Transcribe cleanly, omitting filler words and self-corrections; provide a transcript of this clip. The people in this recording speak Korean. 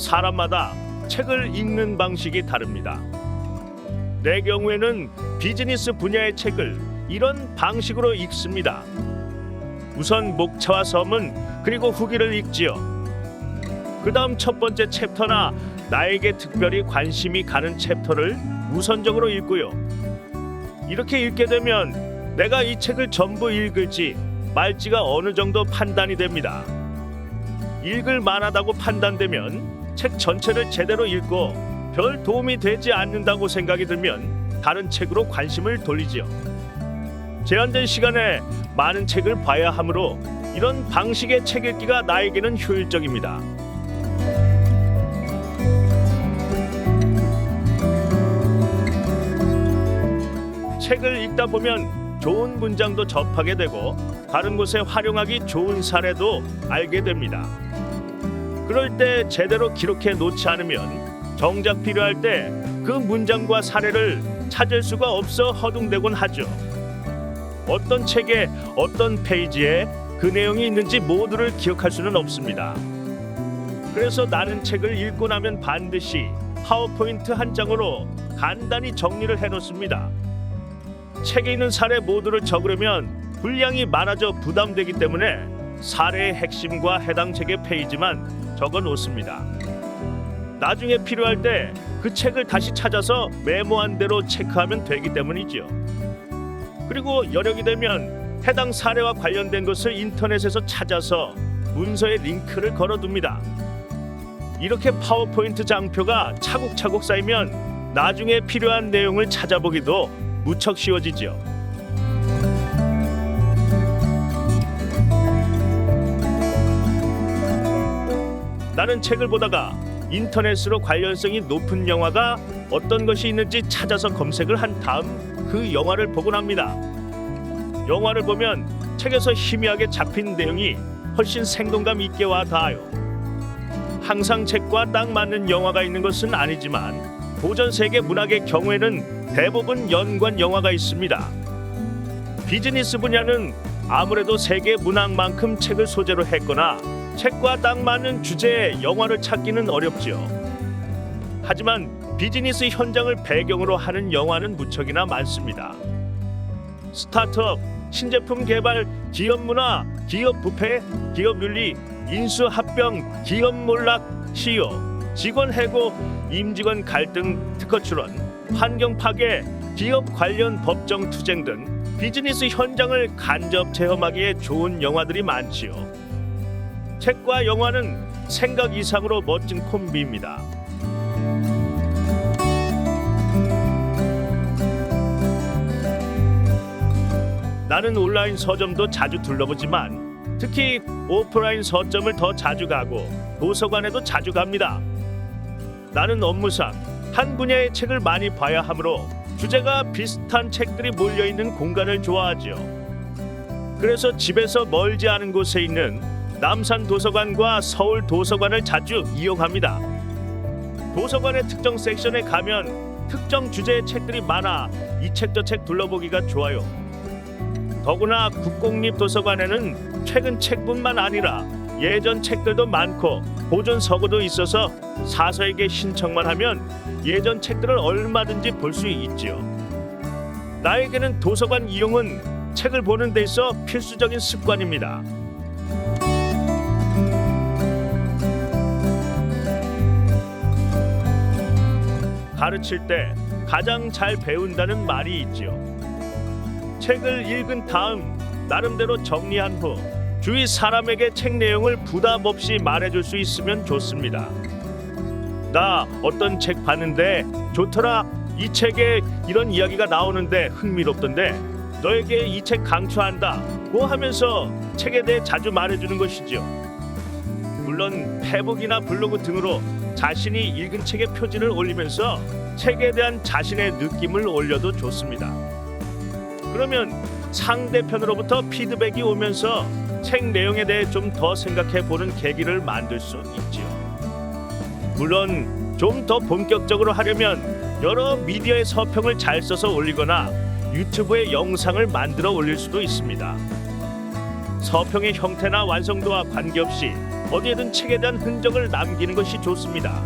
사람마다 책을 읽는 방식이 다릅니다. 내 경우에는 비즈니스 분야의 책을 이런 방식으로 읽습니다. 우선 목차와 서문 그리고 후기를 읽지요. 그 다음 첫 번째 챕터나 나에게 특별히 관심이 가는 챕터를 우선적으로 읽고요. 이렇게 읽게 되면 내가 이 책을 전부 읽을지 말지가 어느 정도 판단이 됩니다. 읽을 만하다고 판단되면 책 전체를 제대로 읽고 별 도움이 되지 않는다고 생각이 들면 다른 책으로 관심을 돌리지요. 제한된 시간에 많은 책을 봐야 하므로 이런 방식의 책 읽기가 나에게는 효율적입니다. 책을 읽다 보면 좋은 문장도 접하게 되고 다른 곳에 활용하기 좋은 사례도 알게 됩니다. 그럴 때 제대로 기록해 놓지 않으면 정작 필요할 때 그 문장과 사례를 찾을 수가 없어 허둥대곤 하죠. 어떤 책에 어떤 페이지에 그 내용이 있는지 모두를 기억할 수는 없습니다. 그래서 나는 책을 읽고 나면 반드시 파워포인트 한 장으로 간단히 정리를 해놓습니다. 책에 있는 사례 모두를 적으려면 분량이 많아져 부담되기 때문에 사례의 핵심과 해당 책의 페이지만 적어 놓습니다. 나중에 필요할 때 그 책을 다시 찾아서 메모한 대로 체크하면 되기 때문이지요. 그리고 여력이 되면 해당 사례와 관련된 것을 인터넷에서 찾아서 문서에 링크를 걸어둡니다. 이렇게 파워포인트 장표가 차곡차곡 쌓이면 나중에 필요한 내용을 찾아보기도 무척 쉬워지죠. 나는 책을 보다가 인터넷으로 관련성이 높은 영화가 어떤 것이 있는지 찾아서 검색을 한 다음 그 영화를 보곤 합니다. 영화를 보면 책에서 희미하게 잡힌 내용이 훨씬 생동감 있게 와 닿아요. 항상 책과 딱 맞는 영화가 있는 것은 아니지만 고전 세계 문학의 경우에는 대부분 연관 영화가 있습니다. 비즈니스 분야는 아무래도 세계 문학만큼 책을 소재로 했거나 책과 딱 맞는 주제의 영화를 찾기는 어렵지요. 하지만 비즈니스 현장을 배경으로 하는 영화는 무척이나 많습니다. 스타트업, 신제품 개발, 기업 문화, 기업 부패, 기업 윤리, 인수 합병, 기업 몰락, CEO, 직원 해고, 임직원 갈등, 특허 출원, 환경 파괴, 기업 관련 법정 투쟁 등 비즈니스 현장을 간접 체험하기에 좋은 영화들이 많지요. 책과 영화는 생각 이상으로 멋진 콤비입니다. 나는 온라인 서점도 자주 둘러보지만 특히 오프라인 서점을 더 자주 가고 도서관에도 자주 갑니다. 나는 업무상 한 분야의 책을 많이 봐야 하므로 주제가 비슷한 책들이 몰려있는 공간을 좋아하죠. 그래서 집에서 멀지 않은 곳에 있는 남산 도서관과 서울 도서관을 자주 이용합니다. 도서관의 특정 섹션에 가면 특정 주제의 책들이 많아 이 책 저 책 둘러보기가 좋아요. 더구나 국공립도서관에는 최근 책뿐만 아니라 예전 책들도 많고 보존 서고도 있어서 사서에게 신청만 하면 예전 책들을 얼마든지 볼 수 있지요. 나에게는 도서관 이용은 책을 보는 데 있어 필수적인 습관입니다. 가르칠 때 가장 잘 배운다는 말이 있지요. 책을 읽은 다음 나름대로 정리한 후 주위 사람에게 책 내용을 부담 없이 말해줄 수 있으면 좋습니다. 나 어떤 책 봤는데 좋더라. 이 책에 이런 이야기가 나오는데 흥미롭던데 너에게 이 책 강추한다. 고 하면서 책에 대해 자주 말해주는 것이지요. 물론 페북이나 블로그 등으로 자신이 읽은 책의 표지를 올리면서 책에 대한 자신의 느낌을 올려도 좋습니다. 그러면 상대편으로부터 피드백이 오면서 책 내용에 대해 좀 더 생각해 보는 계기를 만들 수 있지요. 물론 좀 더 본격적으로 하려면 여러 미디어의 서평을 잘 써서 올리거나 유튜브에 영상을 만들어 올릴 수도 있습니다. 서평의 형태나 완성도와 관계없이 어디에든 책에 대한 흔적을 남기는 것이 좋습니다.